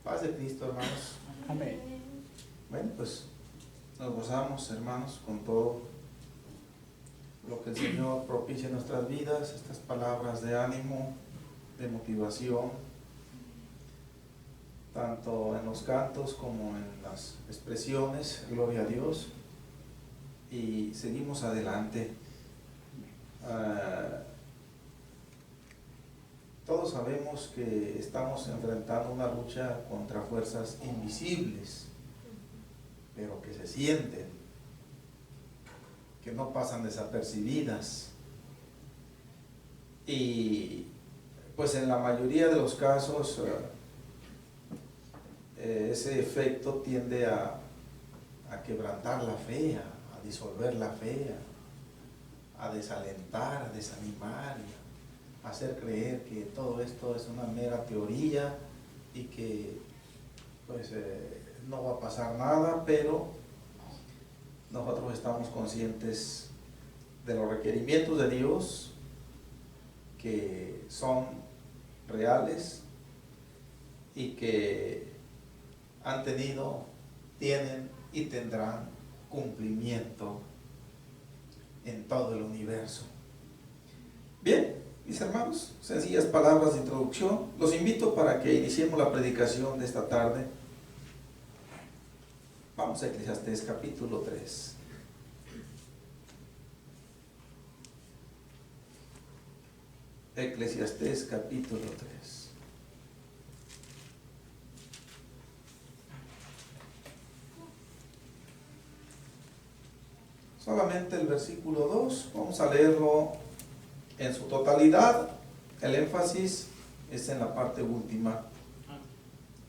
Paz de Cristo, hermanos. Amén. Bueno, pues nos gozamos, hermanos, con todo lo que el Señor propicia en nuestras vidas, estas palabras de ánimo, de motivación, tanto en los cantos como en las expresiones, gloria a Dios, y seguimos adelante. Todos sabemos que estamos enfrentando una lucha contra fuerzas invisibles, pero que se sienten, que no pasan desapercibidas. Y pues en la mayoría de los casos ese efecto tiende a quebrantar la fe, a disolver la fe, a desalentar, a desanimar, a hacer creer que todo esto es una mera teoría y que pues no va a pasar nada, pero nosotros estamos conscientes de los requerimientos de Dios, que son reales y que han tenido, tienen y tendrán cumplimiento en todo el universo. Bien, mis hermanos, sencillas palabras de introducción. Los invito para que iniciemos la predicación de esta tarde. Vamos a Eclesiastés capítulo 3. Eclesiastés capítulo 3. Solamente el versículo 2, vamos a leerlo en su totalidad. El énfasis es en la parte última.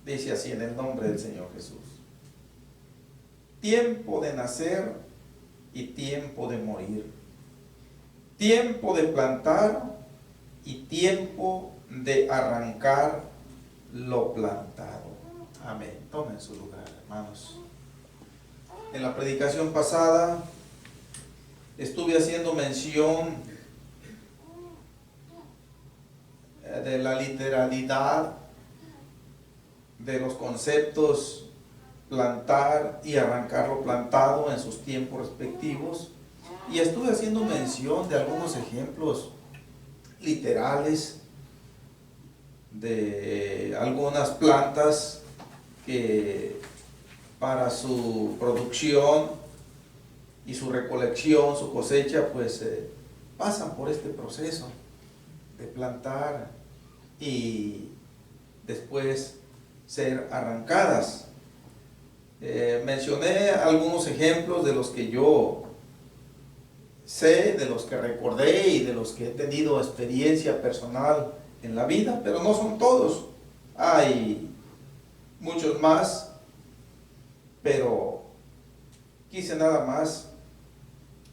Dice así: en el nombre del Señor Jesús. Tiempo de nacer y tiempo de morir. Tiempo de plantar y tiempo de arrancar lo plantado. Amén. Tomen su lugar, hermanos. En la predicación pasada estuve haciendo mención de la literalidad de los conceptos plantar y arrancar lo plantado en sus tiempos respectivos, y estuve haciendo mención de algunos ejemplos literales de algunas plantas que para su producción y su recolección, su cosecha, pues pasan por este proceso de plantar y después ser arrancadas. Mencioné algunos ejemplos de los que yo sé, de los que recordé y de los que he tenido experiencia personal en la vida, pero no son todos. Hay muchos más, pero quise nada más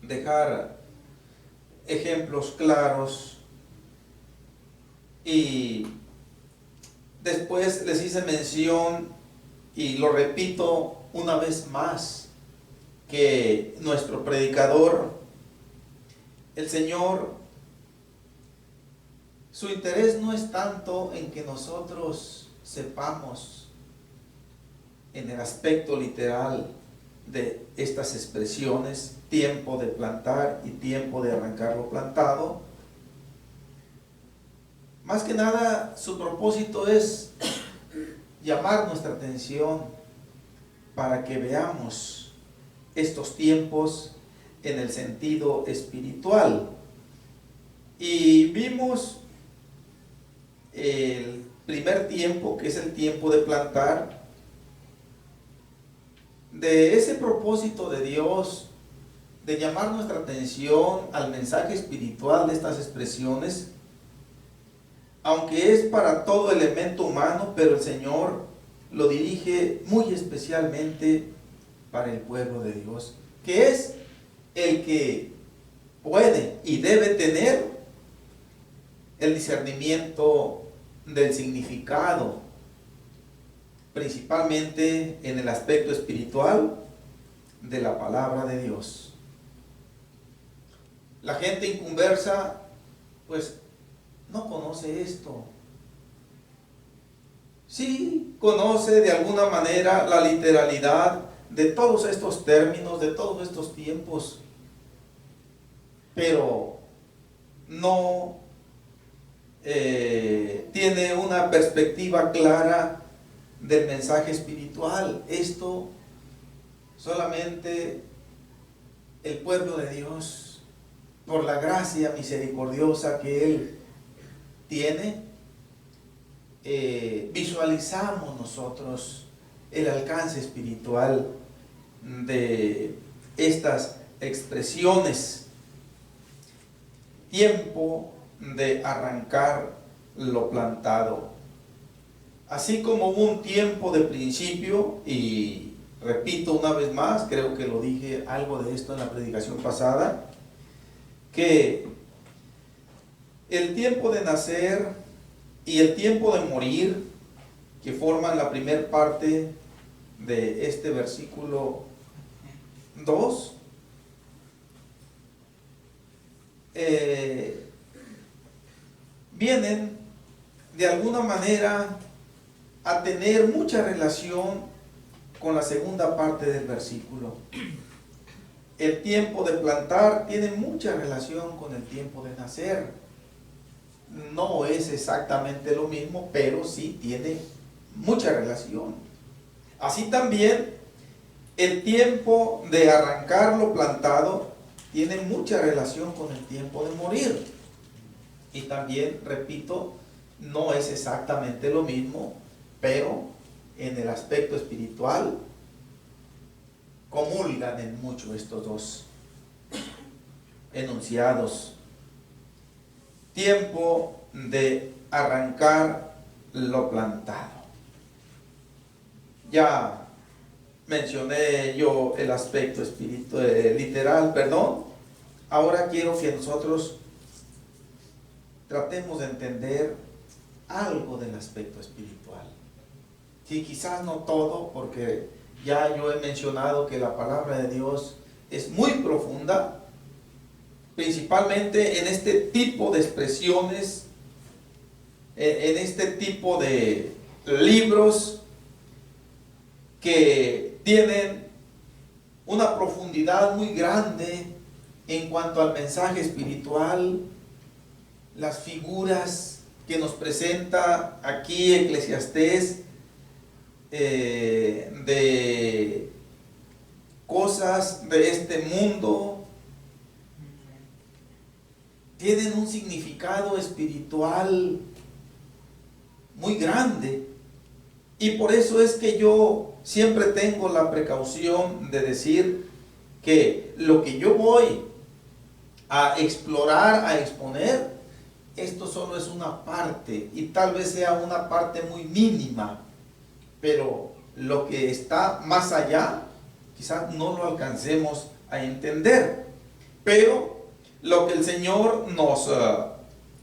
dejar ejemplos claros, y después les hice mención, y lo repito una vez más, que nuestro predicador, el Señor, su interés no es tanto en que nosotros sepamos en el aspecto literal de estas expresiones, tiempo de plantar y tiempo de arrancar lo plantado. Más que nada, su propósito es llamar nuestra atención para que veamos estos tiempos en el sentido espiritual. Y vimos el primer tiempo, que es el tiempo de plantar, de ese propósito de Dios de llamar nuestra atención al mensaje espiritual de estas expresiones, aunque es para todo elemento humano, pero el Señor lo dirige muy especialmente para el pueblo de Dios, que es el que puede y debe tener el discernimiento del significado, principalmente en el aspecto espiritual de la palabra de Dios. La gente inconversa, pues, no conoce esto. sí conoce de alguna manera la literalidad de todos estos términos, de todos estos tiempos, pero no tiene una perspectiva clara del mensaje espiritual. Esto solamente el pueblo de Dios, por la gracia misericordiosa que Él tiene, visualizamos nosotros el alcance espiritual de estas expresiones. Tiempo de arrancar lo plantado. Así como hubo un tiempo de principio, y repito una vez más, creo que lo dije algo de esto en la predicación pasada, que el tiempo de nacer y el tiempo de morir, que forman la primera parte de este versículo 2, vienen de alguna manera a tener mucha relación con la segunda parte del versículo. El tiempo de plantar tiene mucha relación con el tiempo de nacer. No es exactamente lo mismo, pero sí tiene mucha relación. Así también el tiempo de arrancar lo plantado tiene mucha relación con el tiempo de morir. Y también, repito, no es exactamente lo mismo, pero en el aspecto espiritual comulgan en mucho estos dos enunciados. Tiempo de arrancar lo plantado. Ya mencioné yo el aspecto literal, perdón. Ahora quiero que nosotros tratemos de entender algo del aspecto espiritual. Sí, quizás no todo, porque ya yo he mencionado que la palabra de Dios es muy profunda, principalmente en este tipo de expresiones, en este tipo de libros que tienen una profundidad muy grande en cuanto al mensaje espiritual, las figuras que nos presenta aquí Eclesiastés, de cosas de este mundo, tienen un significado espiritual muy grande. Y por eso es que yo siempre tengo la precaución de decir que lo que yo voy a explorar, a exponer, esto solo es una parte, y tal vez sea una parte muy mínima, pero lo que está más allá, quizás no lo alcancemos a entender. Pero lo que el Señor nos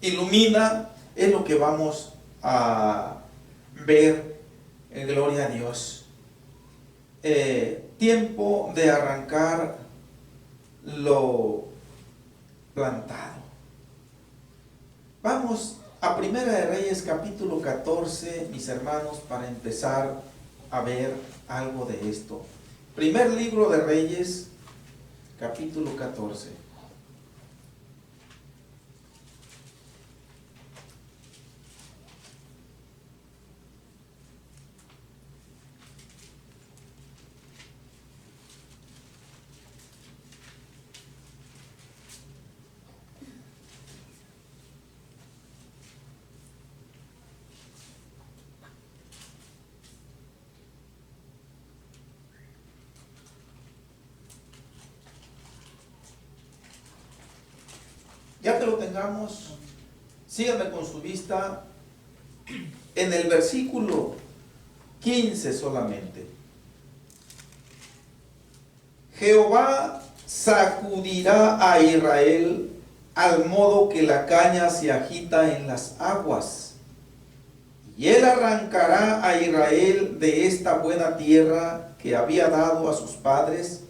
ilumina es lo que vamos a ver. Gloria a Dios. Tiempo de arrancar lo plantado. Vamos a Primera de Reyes capítulo 14, mis hermanos, para empezar a ver algo de esto. Primer libro de Reyes, capítulo 14. Ya que lo tengamos, síganme con su vista en el versículo 15 solamente. Jehová sacudirá a Israel al modo que la caña se agita en las aguas, y él arrancará a Israel de esta buena tierra que había dado a sus padres,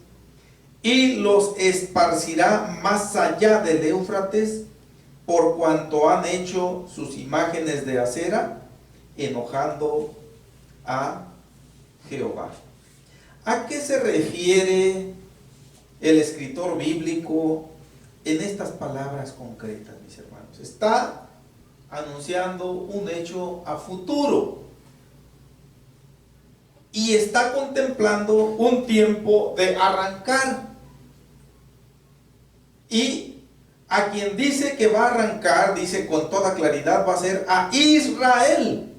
y los esparcirá más allá del Éufrates, por cuanto han hecho sus imágenes de acera, enojando a Jehová. ¿A qué se refiere el escritor bíblico en estas palabras concretas, mis hermanos? Está anunciando un hecho a futuro y está contemplando un tiempo de arrancar. Y a quien dice que va a arrancar, dice con toda claridad, va a ser a Israel,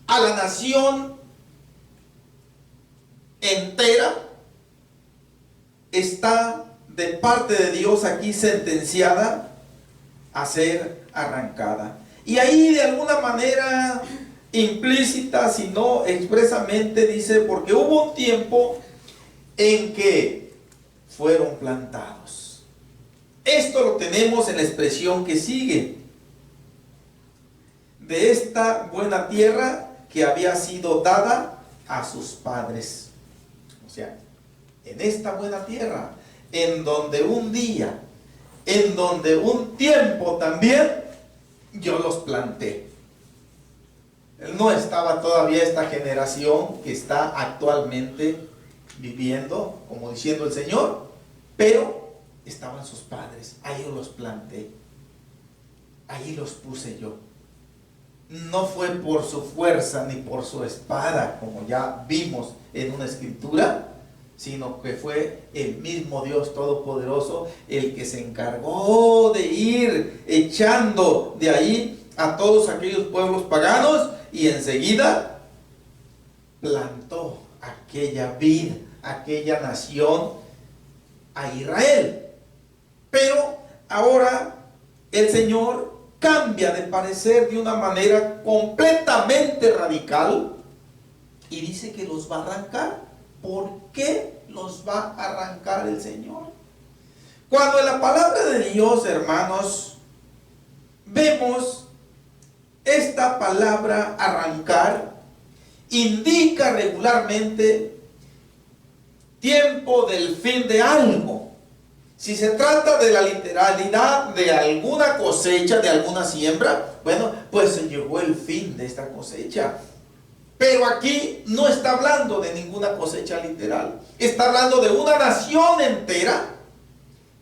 a la nación entera. Está de parte de Dios aquí sentenciada a ser arrancada. Y ahí de alguna manera implícita, si no expresamente, dice, porque hubo un tiempo en que fueron plantados. Esto lo tenemos en la expresión que sigue: de esta buena tierra que había sido dada a sus padres. O sea, en esta buena tierra, en donde un día, en donde un tiempo también, yo los planté. No estaba todavía esta generación que está actualmente viviendo, como diciendo el Señor, pero estaban sus padres, ahí yo los planté, ahí los puse yo. No fue por su fuerza ni por su espada, como ya vimos en una escritura, sino que fue el mismo Dios Todopoderoso el que se encargó de ir echando de ahí a todos aquellos pueblos paganos, y enseguida plantó aquella vid, aquella nación, a Israel. Pero ahora el Señor cambia de parecer de una manera completamente radical y dice que los va a arrancar. ¿Por qué los va a arrancar el Señor? Cuando en la palabra de Dios, hermanos, vemos esta palabra arrancar, indica regularmente tiempo del fin de algo. Si se trata de la literalidad de alguna cosecha, de alguna siembra, bueno, pues se llegó el fin de esta cosecha. Pero aquí no está hablando de ninguna cosecha literal. Está hablando de una nación entera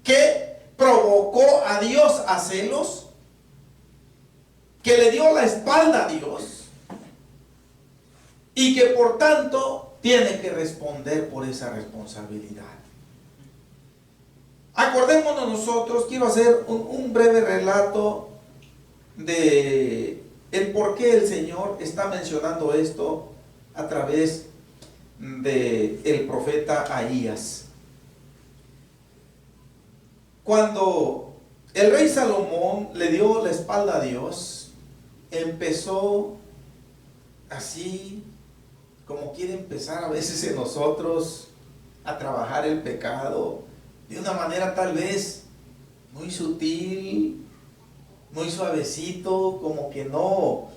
que provocó a Dios a celos, que le dio la espalda a Dios y que por tanto tiene que responder por esa responsabilidad. Acordémonos nosotros, quiero hacer un breve relato de el por qué el Señor está mencionando esto a través del profeta Ahías. Cuando el rey Salomón le dio la espalda a Dios, empezó así como quiere empezar a veces en nosotros a trabajar el pecado de una manera tal vez muy sutil, muy suavecito, como que no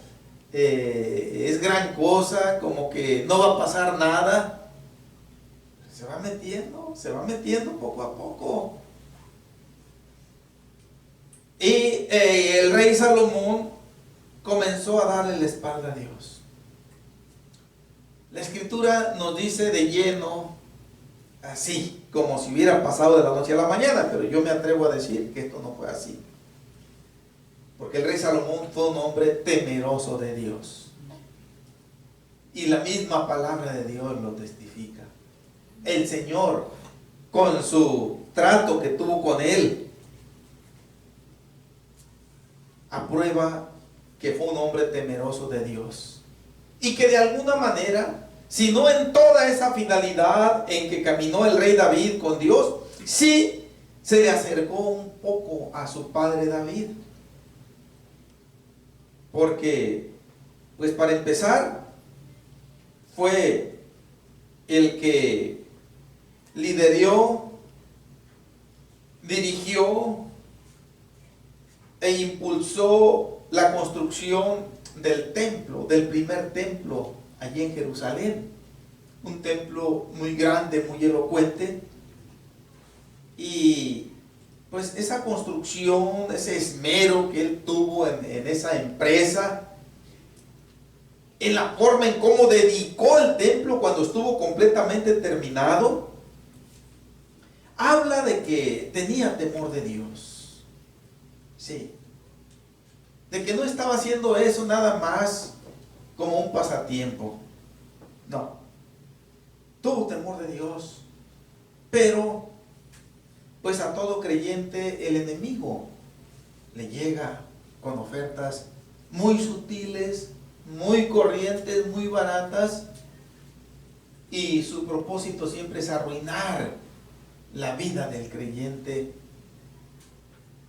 es gran cosa, como que no va a pasar nada. Se va metiendo poco a poco. Y el rey Salomón comenzó a darle la espalda a Dios. La escritura nos dice de lleno, así, como si hubiera pasado de la noche a la mañana, pero yo me atrevo a decir que esto no fue así. Porque el rey Salomón fue un hombre temeroso de Dios. Y la misma palabra de Dios lo testifica. El Señor, con su trato que tuvo con él, aprueba que fue un hombre temeroso de Dios. Y que de alguna manera, si no en toda esa finalidad en que caminó el rey David con Dios, sí se le acercó un poco a su padre David. Porque, pues para empezar, fue el que lideró, dirigió e impulsó la construcción del templo, del primer templo allí en Jerusalén. Un templo muy grande, muy elocuente. Y pues esa construcción, ese esmero que él tuvo en esa empresa, en la forma en cómo dedicó el templo cuando estuvo completamente terminado, habla de que tenía temor de Dios. Sí. De que no estaba haciendo eso nada más como un pasatiempo. No. Tuvo temor de Dios. Pero, pues a todo creyente el enemigo le llega con ofertas muy sutiles, muy corrientes, muy baratas, y su propósito siempre es arruinar la vida del creyente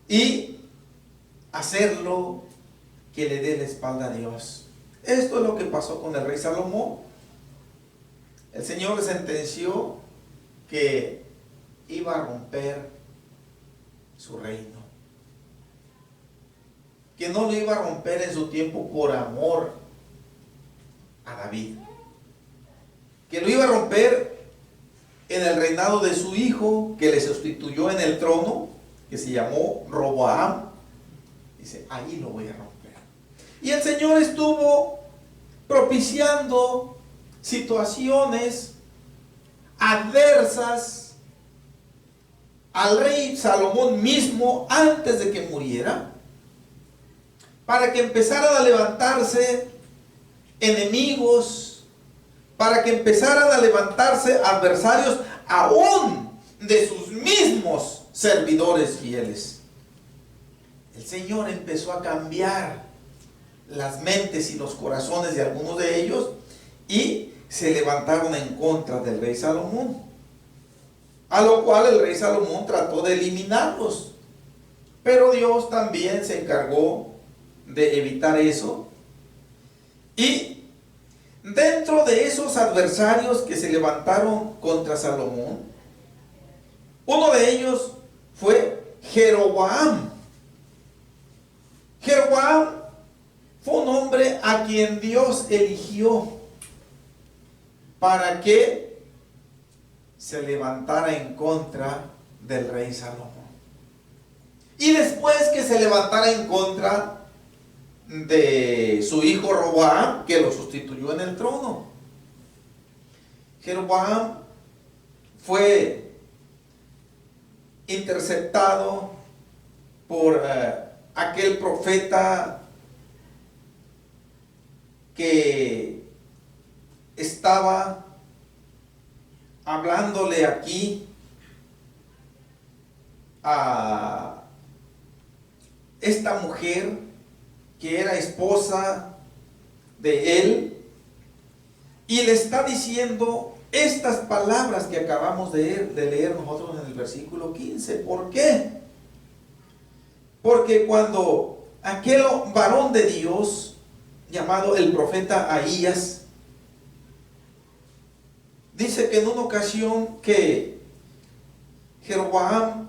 y hacerlo que le dé la espalda a Dios. Esto es lo que pasó con el rey Salomón. El Señor le sentenció que iba a romper su reino, que no lo iba a romper en su tiempo por amor a David, que lo iba a romper en el reinado de su hijo, que le sustituyó en el trono, que se llamó Roboam. Dice, ahí lo voy a romper. Y el Señor estuvo propiciando situaciones adversas al rey Salomón mismo antes de que muriera, para que empezaran a levantarse enemigos, para que empezaran a levantarse adversarios aún de sus mismos servidores fieles. El Señor empezó a cambiar las mentes y los corazones de algunos de ellos y se levantaron en contra del rey Salomón, a lo cual el rey Salomón trató de eliminarlos, pero Dios también se encargó de evitar eso. Y dentro de esos adversarios que se levantaron contra Salomón, uno de ellos fue Jeroboam. Jeroboam fue un hombre a quien Dios eligió para que se levantara en contra del rey Salomón. Y después que se levantara en contra de su hijo Roboam, que lo sustituyó en el trono. Jeroboam fue interceptado por aquel profeta que estaba hablándole aquí a esta mujer que era esposa de él, y le está diciendo estas palabras que acabamos de leer nosotros en el versículo 15. ¿Por qué? Porque cuando aquel varón de Dios llamado el profeta Ahías, dice que en una ocasión que Jeroboam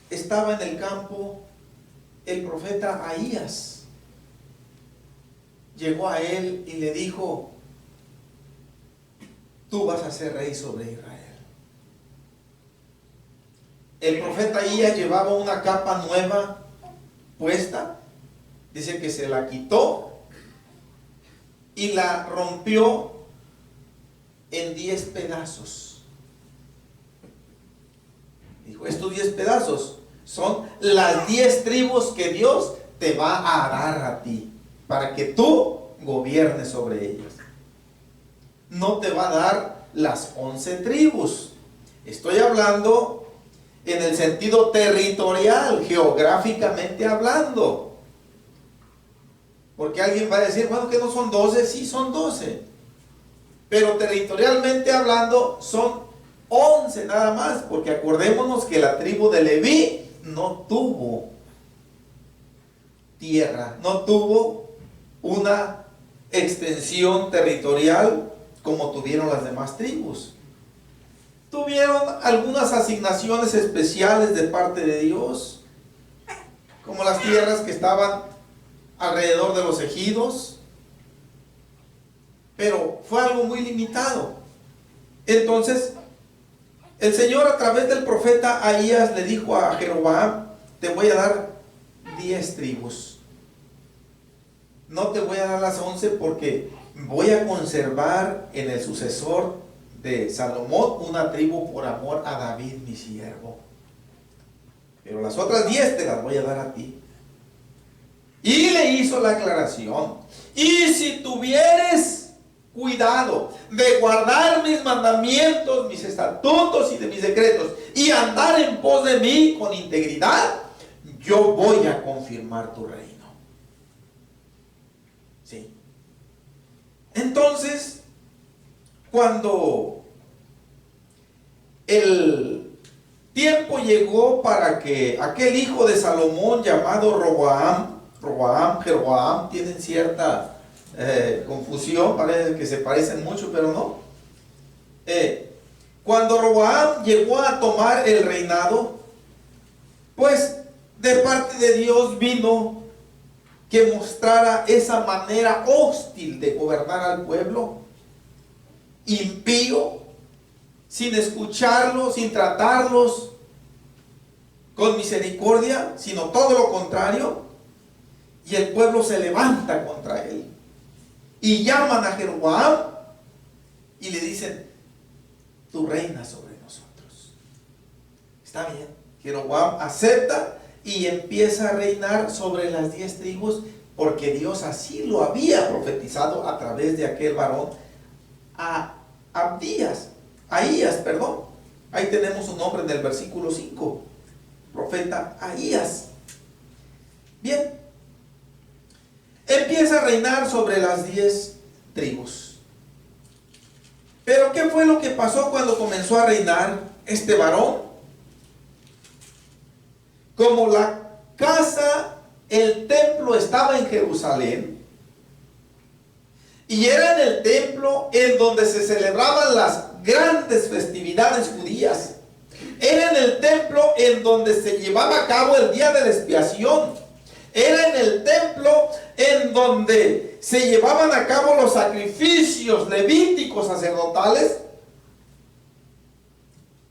estaba en el campo, el profeta Ahías llegó a él y le dijo: tú vas a ser rey sobre Israel. El profeta Ahías llevaba una capa nueva puesta, dice que se la quitó y la rompió en 10 pedazos. Dijo: estos 10 pedazos son las 10 tribus que Dios te va a dar a ti, para que tú gobiernes sobre ellas. No te va a dar las 11 tribus. Estoy hablando en el sentido territorial, geográficamente hablando. Porque alguien va a decir, bueno, que no son 12, sí son 12. Pero territorialmente hablando son 11 nada más, porque acordémonos que la tribu de Leví no tuvo tierra, no tuvo una extensión territorial como tuvieron las demás tribus. Tuvieron algunas asignaciones especiales de parte de Dios, como las tierras que estaban alrededor de los ejidos, pero fue algo muy limitado. Entonces el Señor, a través del profeta Ahías, le dijo a Jeroboam: te voy a dar 10 tribus. No te voy a dar las 11 porque voy a conservar en el sucesor de Salomón una tribu por amor a David mi siervo, pero las otras 10 te las voy a dar a ti. Y le hizo la aclaración: y si tuvieres cuidado de guardar mis mandamientos, mis estatutos y de mis decretos, y andar en pos de mí con integridad, yo voy a confirmar tu reino. ¿Sí? Entonces, cuando el tiempo llegó para que aquel hijo de Salomón llamado Jeroboam, tienen cierta confusión, parece que se parecen mucho, pero no. Cuando Roboam llegó a tomar el reinado, pues de parte de Dios vino que mostrara esa manera hostil de gobernar al pueblo, impío, sin escucharlos, sin tratarlos con misericordia, sino todo lo contrario. Y el pueblo se levanta contra él y llaman a Jeroboam y le dicen: tú reinas sobre nosotros. Está bien. Jeroboam acepta y empieza a reinar sobre las 10 tribus, porque Dios así lo había profetizado a través de aquel varón, Ahías. Ahí tenemos su nombre en el versículo 5, profeta Ahías. Bien, empieza a reinar sobre las 10 tribus. Pero ¿qué fue lo que pasó cuando comenzó a reinar este varón? Como la casa, el templo estaba en Jerusalén, y era en el templo en donde se celebraban las grandes festividades judías. Era en el templo en donde se llevaba a cabo el día de la expiación. Era en el templo en donde se llevaban a cabo los sacrificios levíticos sacerdotales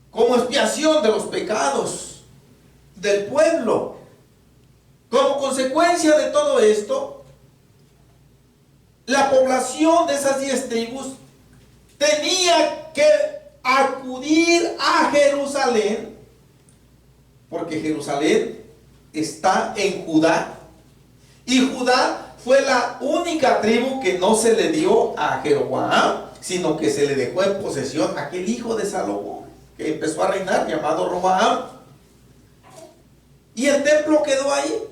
como expiación de los pecados del pueblo. Como consecuencia de todo esto, la población de esas 10 tribus tenía que acudir a Jerusalén, porque Jerusalén está en Judá, y Judá fue la única tribu que no se le dio a Jeroboam, sino que se le dejó en posesión a aquel hijo de Salomón que empezó a reinar, llamado Roboam. Y el templo quedó ahí.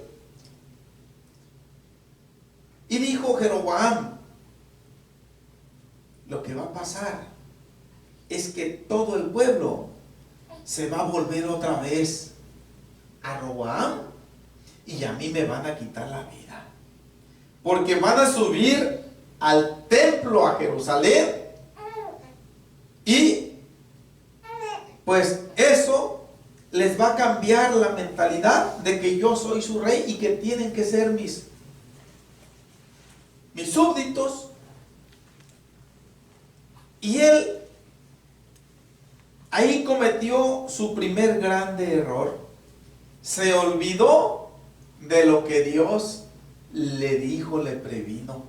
Y dijo Jeroboam: lo que va a pasar es que todo el pueblo se va a volver otra vez a Roboam, y a mí me van a quitar la vida, porque van a subir al templo a Jerusalén, y pues eso les va a cambiar la mentalidad de que yo soy su rey y que tienen que ser mis súbditos. Y él ahí cometió su primer grande error. Se olvidó de lo que Dios le dijo, le previno.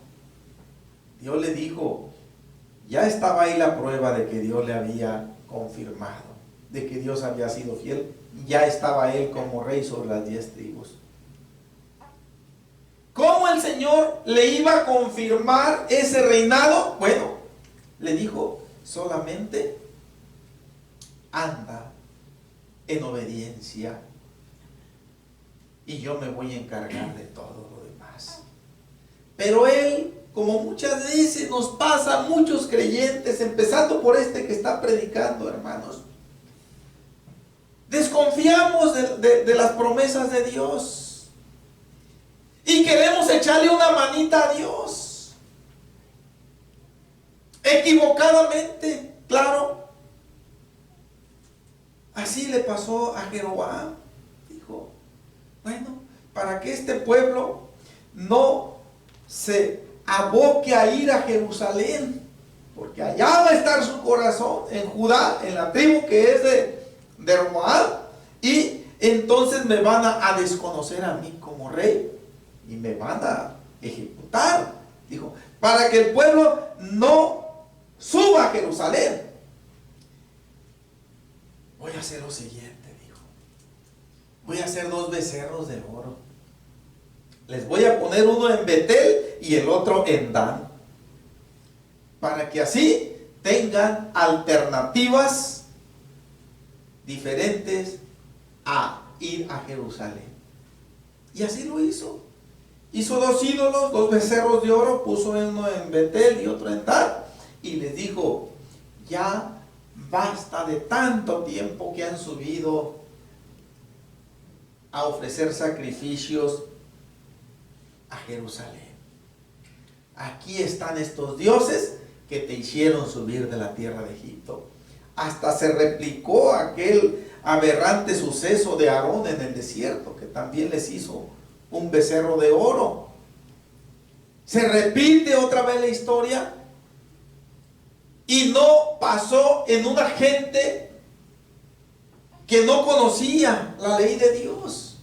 Dios le dijo, ya estaba ahí la prueba de que Dios le había confirmado, de que Dios había sido fiel. Ya estaba él como rey sobre las 10 tribus. ¿Cómo el Señor le iba a confirmar ese reinado? Bueno, le dijo: solamente anda en obediencia y yo me voy a encargar de todo lo demás. Pero él, como muchas veces nos pasa a muchos creyentes, empezando por este que está predicando, hermanos, desconfiamos de las promesas de Dios y queremos echarle una manita a Dios, equivocadamente, claro. Así le pasó a Jeroboam. Dijo: bueno, para que este pueblo no se aboque a ir a Jerusalén, porque allá va a estar su corazón, en Judá, en la tribu que es de Roboam, y entonces me van a desconocer a mí como rey y me van a ejecutar. Dijo, para que el pueblo no suba a Jerusalén, voy a hacer lo siguiente, dijo. Voy a hacer 2 becerros de oro. Les voy a poner uno en Betel y el otro en Dan, para que así tengan alternativas diferentes a ir a Jerusalén. Y así lo hizo. Hizo 2 ídolos, 2 becerros de oro, puso uno en Betel y otro en Dan, y les dijo, ya basta de tanto tiempo que han subido a ofrecer sacrificios a Jerusalén. Aquí están estos dioses que te hicieron subir de la tierra de Egipto. Hasta se replicó aquel aberrante suceso de Aarón en el desierto, que también les hizo un becerro de oro. Se repite otra vez la historia, y no pasó en una gente que no conocía la ley de Dios,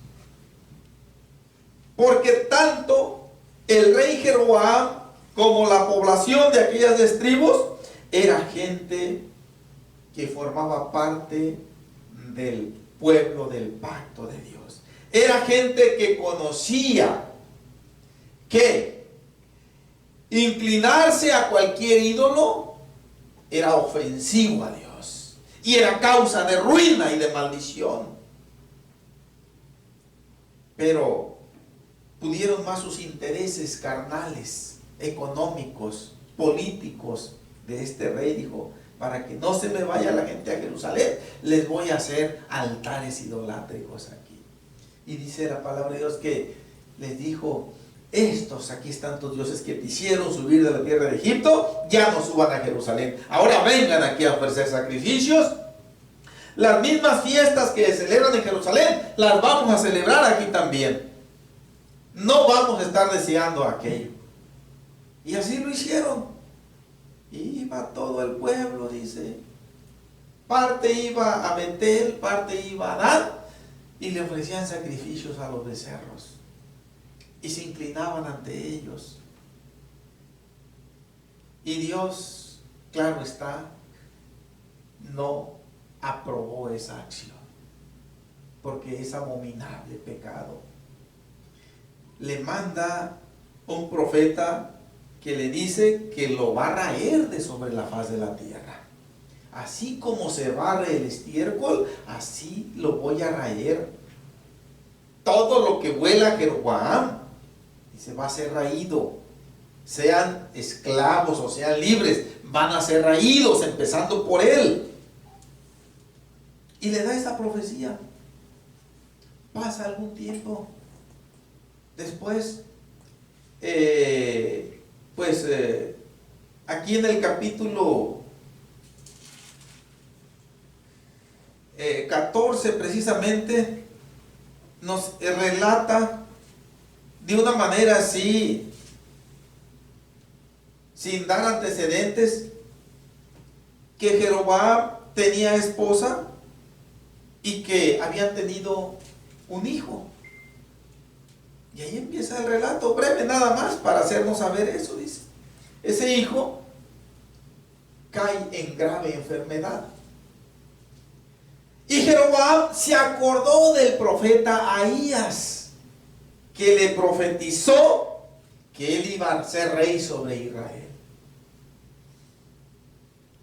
porque tanto el rey Jeroboam como la población de aquellas tribus era gente que formaba parte del pueblo del pacto de Dios. Era gente que conocía que inclinarse a cualquier ídolo era ofensivo a Dios y era causa de ruina y de maldición. Pero pudieron más sus intereses carnales, económicos, políticos de este rey. Dijo, para que no se me vaya la gente a Jerusalén, les voy a hacer altares idolátricos aquí. Y dice la palabra de Dios que les dijo, estos aquí están tus dioses que te hicieron subir de la tierra de Egipto, ya no suban a Jerusalén. Ahora vengan aquí a ofrecer sacrificios. Las mismas fiestas que celebran en Jerusalén, las vamos a celebrar aquí también. No vamos a estar deseando aquello. Y así lo hicieron. Iba todo el pueblo, dice. Parte iba a Betel, parte iba a Dan, y le ofrecían sacrificios a los becerros. Y se inclinaban ante ellos. Y Dios, claro está, no aprobó esa acción, porque es abominable pecado. Le manda un profeta que le dice que lo va a raer de sobre la faz de la tierra. Así como se barre el estiércol, así lo voy a raer. Todo lo que vuela Jeroboam, dice, va a ser raído. Sean esclavos o sean libres, van a ser raídos, empezando por él. Y le da esa profecía. Pasa algún tiempo. Después, aquí en el capítulo 14 precisamente, nos relata de una manera así, sin dar antecedentes, que Jeroboam tenía esposa y que habían tenido un hijo. Y ahí empieza el relato, breve nada más, para hacernos saber eso, dice. Ese hijo cae en grave enfermedad. Y Jeroboam se acordó del profeta Ahías, que le profetizó que él iba a ser rey sobre Israel.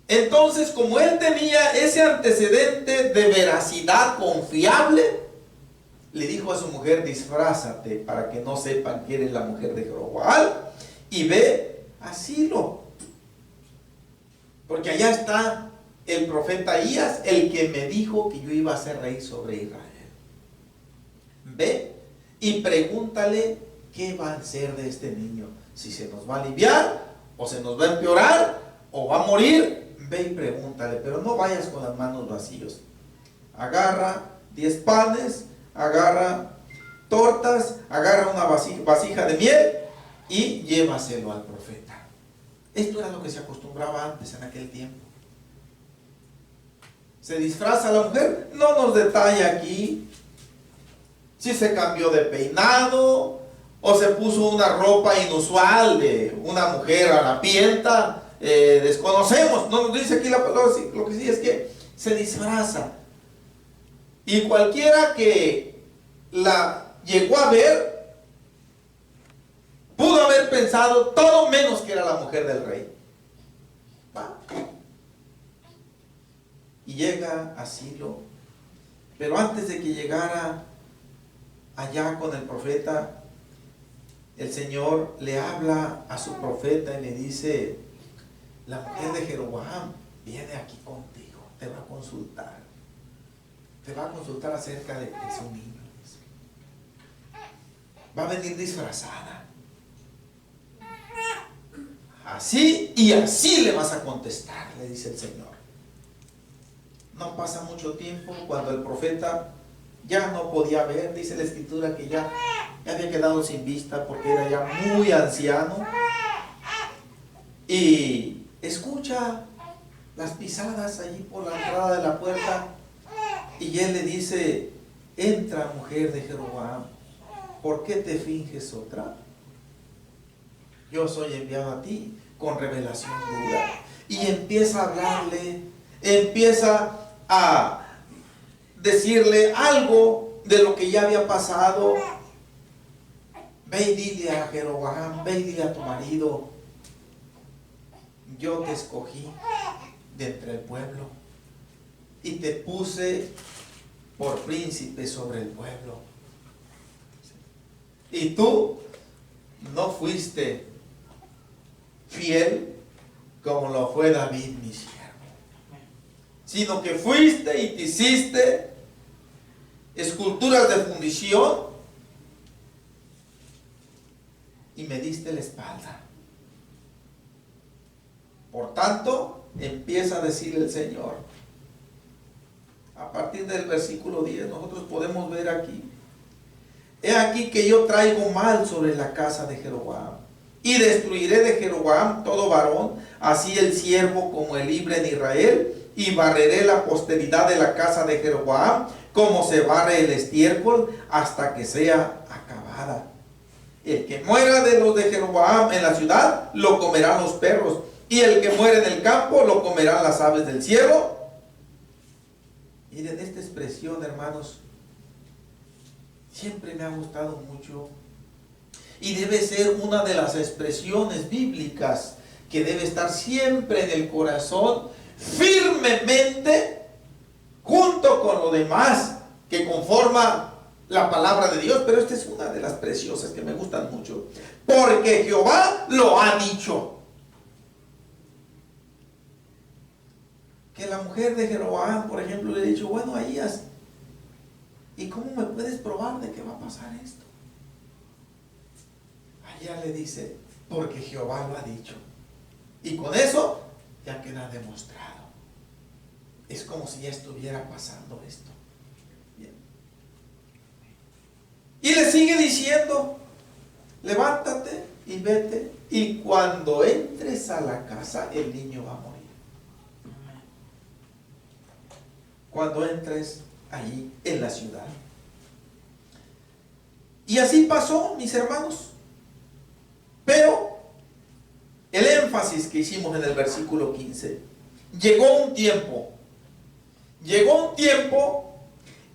Entonces, como él tenía ese antecedente de veracidad confiable, le dijo a su mujer, disfrázate para que no sepan que eres la mujer de Jeroboam y ve a Silo, porque allá está el profeta Ahías, el que me dijo que yo iba a ser rey sobre Israel. Ve y pregúntale qué va a hacer de este niño, si se nos va a aliviar o se nos va a empeorar o va a morir. Ve y pregúntale, pero no vayas con las manos vacíos. Agarra 10 panes, agarra tortas, agarra una vasija de miel y llévaselo al profeta. Esto era lo que se acostumbraba antes, en aquel tiempo. Se disfraza la mujer, no nos detalla aquí si se cambió de peinado o se puso una ropa inusual de una mujer harapienta, desconocemos, no nos dice aquí la palabra, lo que sí es que se disfraza. Y cualquiera que la llegó a ver, pudo haber pensado todo menos que era la mujer del rey. ¿Va? Y llega a Silo. Pero antes de que llegara allá con el profeta, el Señor le habla a su profeta y le dice: la mujer de Jeroboam viene aquí contigo, te va a consultar. Te va a consultar acerca de su niño. Va a venir disfrazada. Así y así le vas a contestar, le dice el Señor. No pasa mucho tiempo cuando el profeta ya no podía ver, dice la escritura que ya había quedado sin vista porque era ya muy anciano. Y escucha las pisadas allí por la entrada de la puerta. Y él le dice: entra, mujer de Jeroboam, ¿por qué te finges otra? Yo soy enviado a ti con revelación dura. Y empieza a hablarle, empieza a decirle algo de lo que ya había pasado. Ve y dile a Jeroboam, ve y dile a tu marido: yo te escogí de entre el pueblo y te puse por príncipe sobre el pueblo. Y tú no fuiste fiel como lo fue David, mi siervo, sino que fuiste y te hiciste esculturas de fundición y me diste la espalda. Por tanto, empieza a decir el Señor, a partir del versículo 10, nosotros podemos ver aquí: he aquí que yo traigo mal sobre la casa de Jeroboam, y destruiré de Jeroboam todo varón, así el siervo como el libre en Israel, y barreré la posteridad de la casa de Jeroboam, como se barre el estiércol, hasta que sea acabada. El que muera de los de Jeroboam en la ciudad, lo comerán los perros, y el que muere en el campo, lo comerán las aves del cielo. Miren, esta expresión, hermanos, siempre me ha gustado mucho y debe ser una de las expresiones bíblicas que debe estar siempre en el corazón, firmemente, junto con lo demás que conforma la palabra de Dios. Pero esta es una de las preciosas que me gustan mucho, porque Jehová lo ha dicho. Que la mujer de Jeroboam, por ejemplo, le ha dicho: bueno, Ahías, ¿y cómo me puedes probar de que va a pasar esto? Allá le dice: porque Jehová lo ha dicho. Y con eso ya queda demostrado. Es como si ya estuviera pasando esto. Bien. Y le sigue diciendo: levántate y vete, y cuando entres a la casa, el niño va a morir. Cuando entres allí en la ciudad. Y así pasó, mis hermanos. Pero el énfasis que hicimos en el versículo 15, llegó un tiempo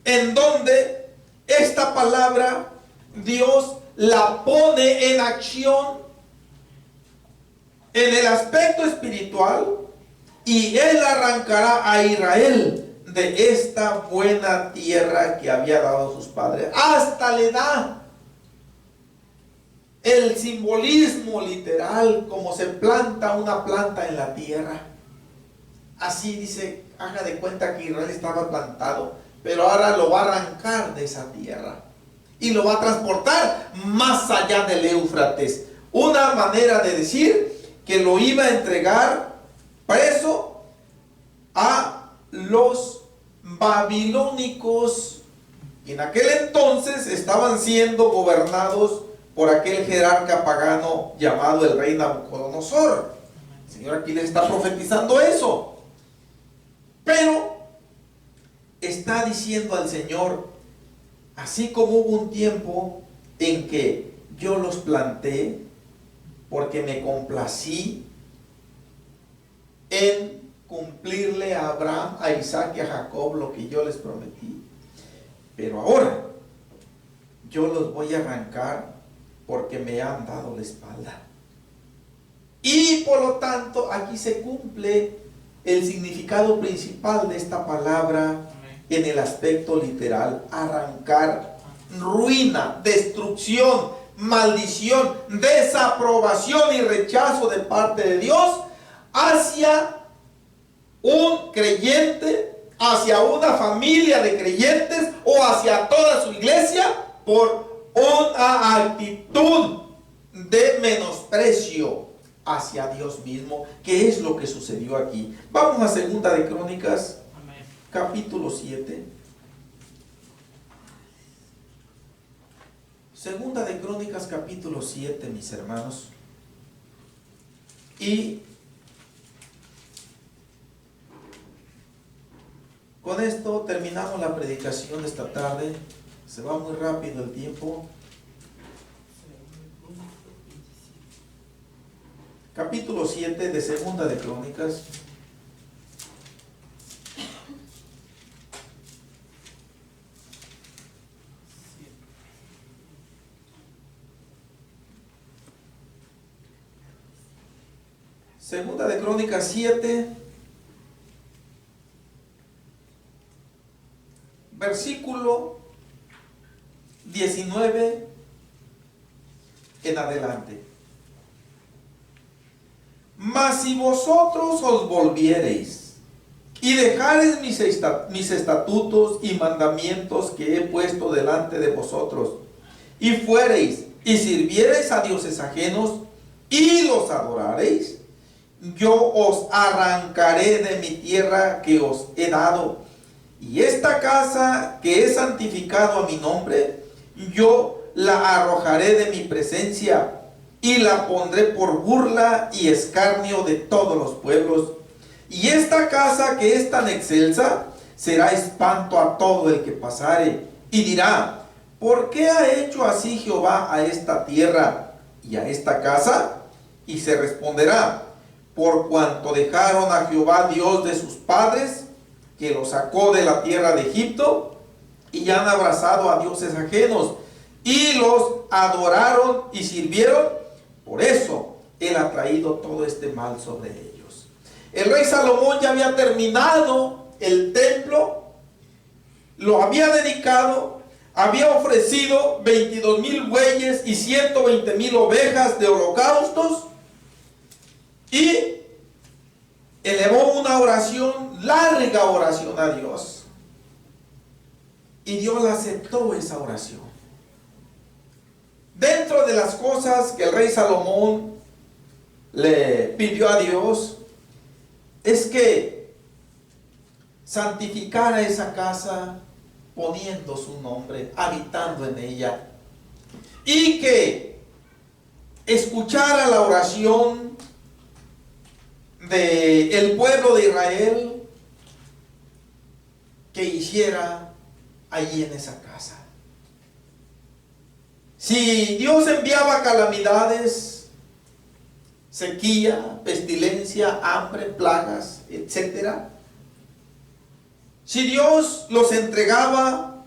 en donde esta palabra Dios la pone en acción en el aspecto espiritual, y Él arrancará a Israel de esta buena tierra que había dado a sus padres. Hasta le da el simbolismo literal, como se planta una planta en la tierra. Así dice, haga de cuenta que Israel estaba plantado, pero ahora lo va a arrancar de esa tierra y lo va a transportar más allá del Éufrates. Una manera de decir que lo iba a entregar preso a los babilónicos, y en aquel entonces estaban siendo gobernados por aquel jerarca pagano llamado el rey Nabucodonosor. El Señor aquí les está profetizando eso, pero está diciendo al Señor: así como hubo un tiempo en que yo los planté porque me complací en cumplirle a Abraham, a Isaac y a Jacob lo que yo les prometí. Pero ahora yo los voy a arrancar porque me han dado la espalda. Y por lo tanto aquí se cumple el significado principal de esta palabra en el aspecto literal: arrancar, ruina, destrucción, maldición, desaprobación y rechazo de parte de Dios hacia un creyente, hacia una familia de creyentes o hacia toda su iglesia por una actitud de menosprecio hacia Dios mismo, que es lo que sucedió aquí. Vamos a Segunda de Crónicas, capítulo 7. Segunda de Crónicas, capítulo 7, mis hermanos. Y con esto terminamos la predicación de esta tarde. Se va muy rápido el tiempo. Capítulo 7 de Segunda de Crónicas. Segunda de Crónicas 7, versículo 19 en adelante. Mas si vosotros os volviereis y dejareis mis estatutos y mandamientos que he puesto delante de vosotros, y fuereis y sirviereis a dioses ajenos y los adorareis, yo os arrancaré de mi tierra que os he dado, y esta casa que he santificado a mi nombre, yo la arrojaré de mi presencia y la pondré por burla y escarnio de todos los pueblos. Y esta casa que es tan excelsa será espanto a todo el que pasare, y dirá: ¿por qué ha hecho así Jehová a esta tierra y a esta casa? Y se responderá: por cuanto dejaron a Jehová Dios de sus padres, que los sacó de la tierra de Egipto, y han abrazado a dioses ajenos, y los adoraron y sirvieron. Por eso Él ha traído todo este mal sobre ellos. El rey Salomón ya había terminado el templo, lo había dedicado, había ofrecido 22,000 bueyes y 120,000 ovejas de holocaustos, y elevó una oración, larga oración a Dios, y Dios la aceptó esa oración. Dentro de las cosas que el rey Salomón le pidió a Dios es que santificara esa casa poniendo su nombre, habitando en ella, y que escuchara la oración del pueblo de Israel que hiciera allí en esa casa. Si Dios enviaba calamidades, sequía, pestilencia, hambre, plagas, etc., si Dios los entregaba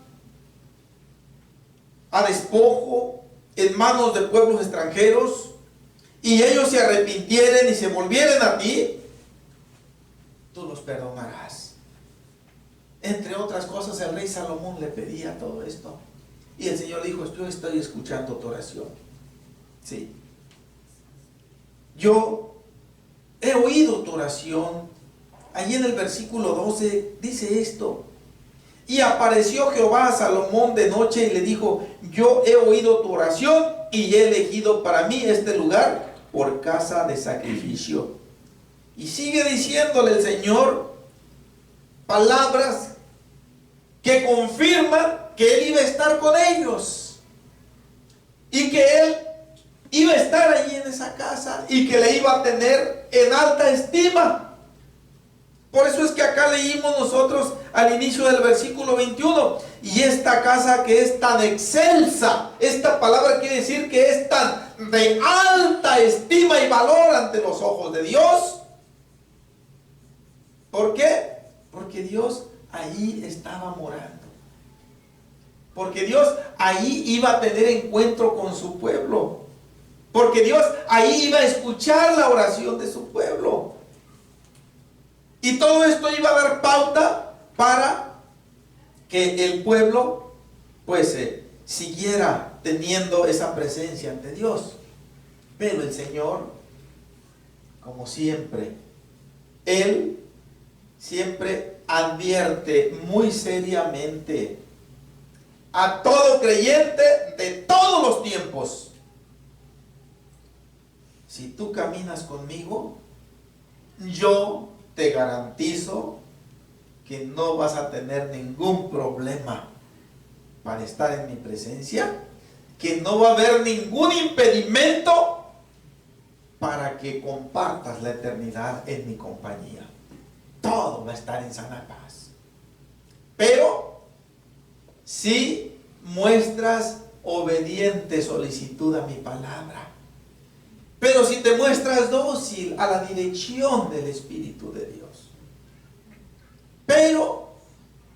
a despojo en manos de pueblos extranjeros, y ellos se arrepintieran y se volvieran a ti, tú los perdonarás. Entre otras cosas, el rey Salomón le pedía todo esto. Y el Señor dijo: yo estoy escuchando tu oración. Sí. Yo he oído tu oración. Allí en el versículo 12 dice esto: y apareció Jehová a Salomón de noche y le dijo: yo he oído tu oración y he elegido para mí este lugar por casa de sacrificio. Y sigue diciéndole el Señor palabras que confirman que Él iba a estar con ellos, y que Él iba a estar allí en esa casa, y que le iba a tener en alta estima, Por eso es que acá leímos nosotros al inicio del versículo 21, y esta casa que es tan excelsa, esta palabra quiere decir que es tan de alta estima y valor ante los ojos de Dios. ¿Por qué? Porque Dios ahí estaba morando. Porque Dios ahí iba a tener encuentro con su pueblo. Porque Dios ahí iba a escuchar la oración de su pueblo. Y todo esto iba a dar pauta para que el pueblo pues siguiera teniendo esa presencia ante Dios. Pero el Señor, como siempre, Él siempre advierte muy seriamente a todo creyente de todos los tiempos: si tú caminas conmigo, yo te garantizo que no vas a tener ningún problema para estar en mi presencia, que no va a haber ningún impedimento para que compartas la eternidad en mi compañía. Todo va a estar en sana paz. Pero si muestras obediente solicitud a mi palabra, pero si te muestras dócil a la dirección del Espíritu de Dios. Pero,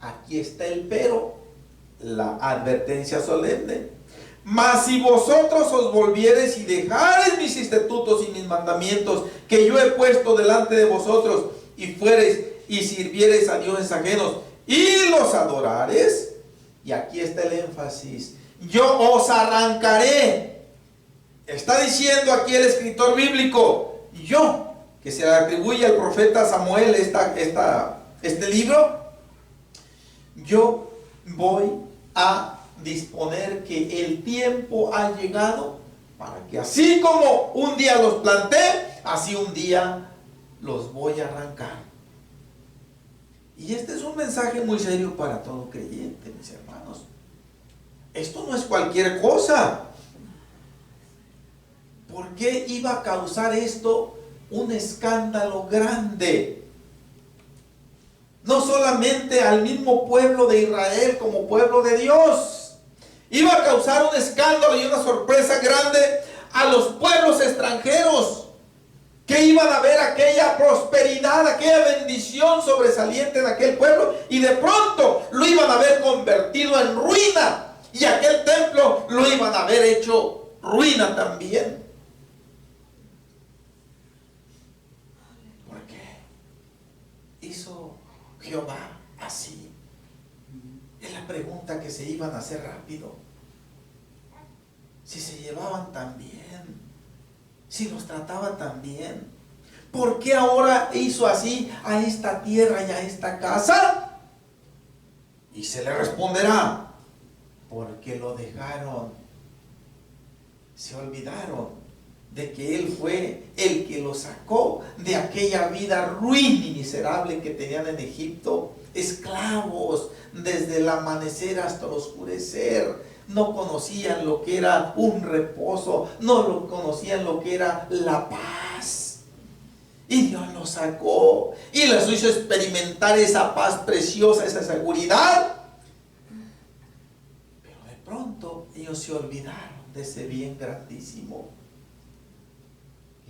aquí está el pero, la advertencia solemne: mas si vosotros os volviereis y dejareis mis estatutos y mis mandamientos que yo he puesto delante de vosotros, y fuereis y sirviereis a dioses ajenos y los adorares, y aquí está el énfasis, yo os arrancaré. Está diciendo aquí el escritor bíblico, yo, que se le atribuye al profeta Samuel este libro, yo voy a disponer que el tiempo ha llegado para que así como un día los planté, así un día los voy a arrancar. Y este es un mensaje muy serio para todo creyente, mis hermanos. Esto no es cualquier cosa. ¿Por qué iba a causar esto un escándalo grande? No solamente al mismo pueblo de Israel como pueblo de Dios. Iba a causar un escándalo y una sorpresa grande a los pueblos extranjeros, que iban a ver aquella prosperidad, aquella bendición sobresaliente en aquel pueblo, y de pronto lo iban a ver convertido en ruina, y aquel templo lo iban a ver hecho ruina también. ¿Por qué hizo Jehová así? Es la pregunta que se iban a hacer rápido. Si se llevaban tan bien, si los trataba tan bien, ¿por qué ahora hizo así a esta tierra y a esta casa? Y se le responderá: porque lo dejaron, se olvidaron de que Él fue el que los sacó de aquella vida ruin y miserable que tenían en Egipto, esclavos desde el amanecer hasta el oscurecer. No conocían lo que era un reposo, no lo conocían lo que era la paz. Y Dios los sacó y les hizo experimentar esa paz preciosa, esa seguridad. Pero de pronto ellos se olvidaron de ese bien grandísimo.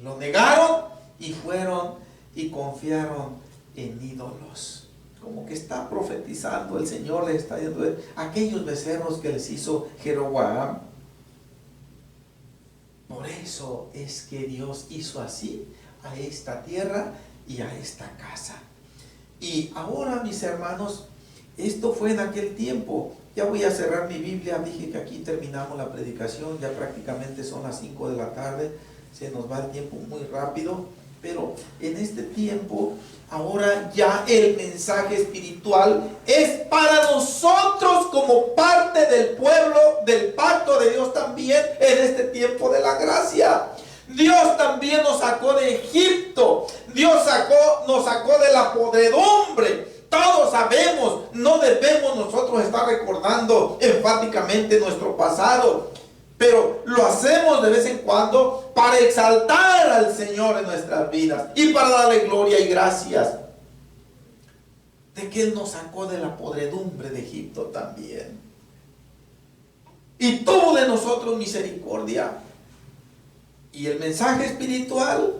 Lo negaron y fueron y confiaron en ídolos. Como que está profetizando el Señor, les está diciendo aquellos becerros que les hizo Jeroboam. Por eso es que Dios hizo así a esta tierra y a esta casa. Y ahora, mis hermanos, esto fue en aquel tiempo. Ya voy a cerrar mi Biblia. Dije que aquí terminamos la predicación. Ya prácticamente son las 5 de la tarde. Se nos va el tiempo muy rápido. Pero en este tiempo, ahora ya el mensaje espiritual es para nosotros como parte del pueblo, del pacto de Dios también en este tiempo de la gracia. Dios también nos sacó de Egipto. Dios nos sacó de la podredumbre. Todos sabemos, no debemos nosotros estar recordando enfáticamente nuestro pasado, pero lo hacemos de vez en cuando para exaltar al Señor en nuestras vidas y para darle gloria y gracias. de que Él nos sacó de la podredumbre de Egipto también. Y tuvo de nosotros misericordia. Y el mensaje espiritual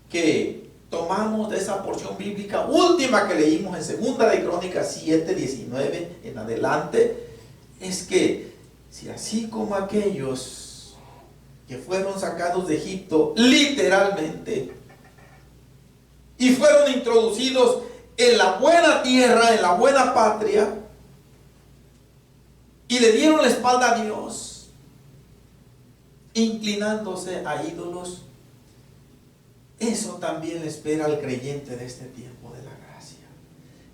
que tomamos de esa porción bíblica última que leímos en Segunda de Crónicas 7, 19 en adelante, es que si así como aquellos que fueron sacados de Egipto literalmente y fueron introducidos en la buena tierra, en la buena patria, y le dieron la espalda a Dios, inclinándose a ídolos, eso también le espera al creyente de este tiempo de la gracia.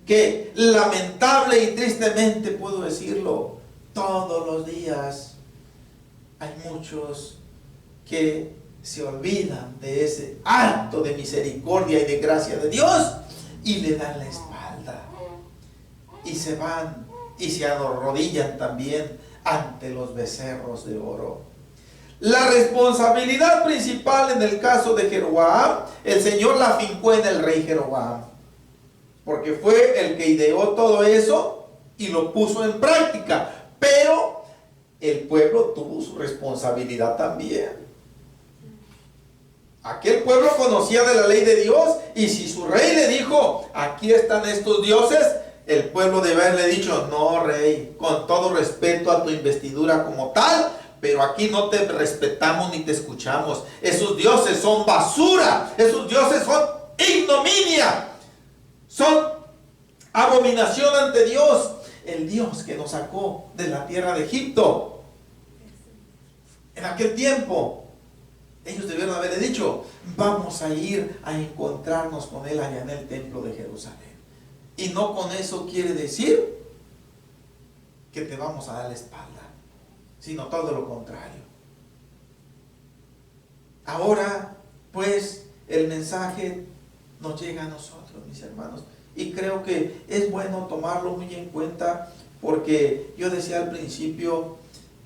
Que lamentable y tristemente puedo decirlo, todos los días hay muchos que se olvidan de ese acto de misericordia y de gracia de Dios y le dan la espalda y se van y se arrodillan también ante los becerros de oro. La responsabilidad principal en el caso de Jeroboam, el Señor la fincó en el rey Jeroboam, porque fue el que ideó todo eso y lo puso en práctica, pero el pueblo tuvo su responsabilidad también. Aquel pueblo conocía de la ley de Dios, y si su rey le dijo, aquí están estos dioses, el pueblo debe haberle dicho, no, rey, con todo respeto a tu investidura como tal, pero aquí no te respetamos ni te escuchamos. Esos dioses son basura, esos dioses son ignominia, son abominación ante Dios, el Dios que nos sacó de la tierra de Egipto. En aquel tiempo ellos debieron haberle dicho, vamos a ir a encontrarnos con Él allá en el templo de Jerusalén. Y no con eso quiere decir que te vamos a dar la espalda, sino todo lo contrario. Ahora, pues, el mensaje nos llega a nosotros, mis hermanos. Y creo que es bueno tomarlo muy en cuenta, porque yo decía al principio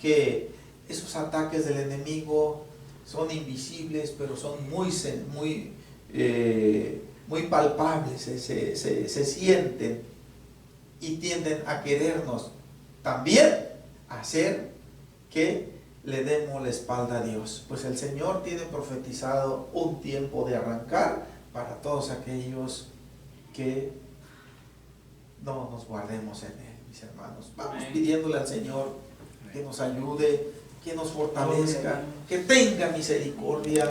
que esos ataques del enemigo son invisibles, pero son muy palpables, se sienten y tienden a querernos también hacer que le demos la espalda a Dios. Pues el Señor tiene profetizado un tiempo de arrancar para todos aquellos que no nos guardemos en Él, mis hermanos. Vamos pidiéndole al Señor que nos ayude, que nos fortalezca, que tenga misericordia.